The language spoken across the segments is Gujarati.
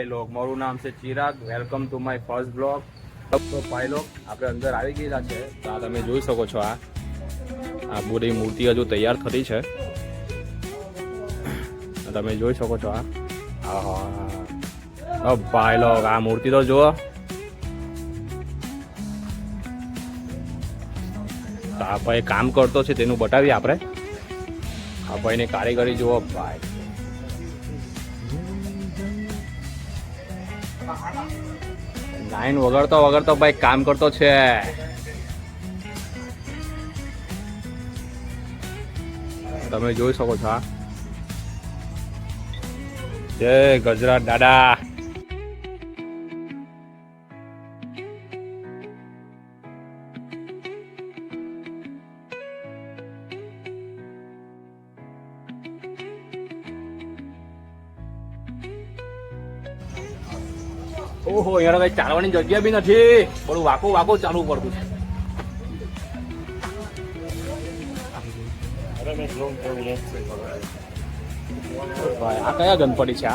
ભાઈ લોગ, મારું નામ છે Chirag. Welcome to my first blog. તો ભાઈ લોગ આપણે અંદર આવી ગયેલા છે. તો આ તમે જોઈ શકો છો, આ બધી મૂર્તિ હજુ તૈયાર થતી છે. તમે જોઈ શકો છો આ ભાઈ લોગ, આ મૂર્તિ તો જુઓ. તો આ ભાઈ કામ કરતો છે તેનું બતાવીએ આપણે. આ ભાઈની કારીગરી જુઓ ભાઈ. લાઈન વગાડતો વગાડતો ભાઈ કામ કરતો છે. તમે જોઈ શકો છો. જય ગજરાત દાદા. ઓહો, યાર ભાઈ ચાલવાની જગ્યા બી નથી. થોડું વાકો વાકો ચાલવું પડતું છે. ભાઈ આ કયા ગણપતિ છે?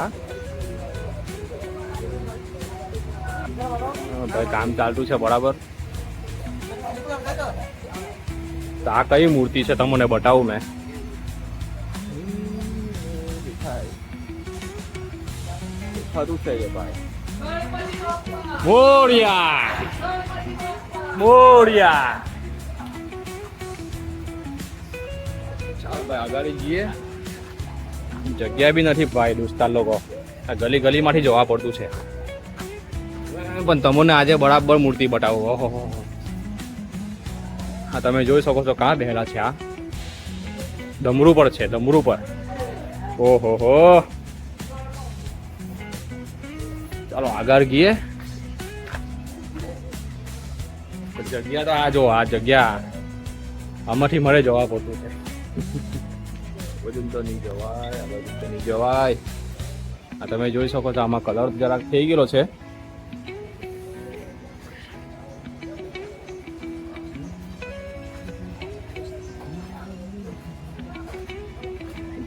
ભાઈ કામ ચાલતું છે બરાબર. તો આ કઈ મૂર્તિ છે તમને બતાવું મેં. ખરું છે ભાઈ. મોરિયા મોરિયા. ચાલ ભાઈ આગળ જઈએ. જગ્યા બી નથી ભાઈ દોસ્તાર લોકો. આ ગલી ગલી માંથી જવા પડતું છે. પણ તમને આજે બરાબર મૂર્તિ બતાવો. ઓહો, હા તમે જોઈ શકો છો કાં બેહેલા છે. આ ડમરૂ પર છે, ડમરૂ પર. ઓહો હો, ચાલો આગળ ગઈએ. જગ્યા તો આ જો, આ જગ્યા આમાંથી મારે જવા પડતું છે. બધું તો નહીં જવાય, આ બધું તો નહીં જવાય. આ તમે જોઈ શકો છો આમાં કલર જરાક થઈ ગયેલો છે.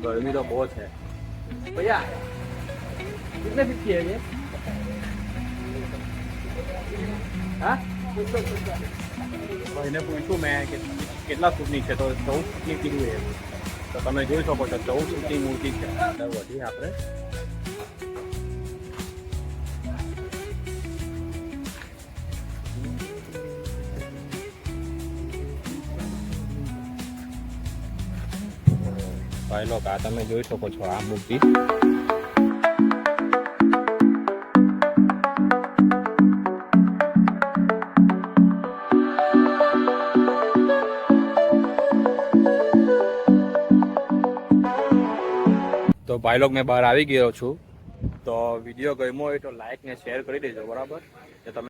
ગરમી તો બહુ છે ભૈયા. कितने फीट की है ये? हाँ? ભાઈને પૂછ્યું મેં કે કેટલા ફૂટની છે, તો 14 ફૂટની કીધું એ. તો તમે જોઈ શકો છો 14 ફૂટની મૂર્તિ છે. વધી આપણે ભાઈ લોકો, આ તમે જોઈ શકો છો આ મૂર્તિ. તો ભાઈ લોગ મેં બહાર આવી ગયો છું. તો વિડીયો ગમ્યો હોય તો લાઈક ને શેર કરી દેજો બરાબર.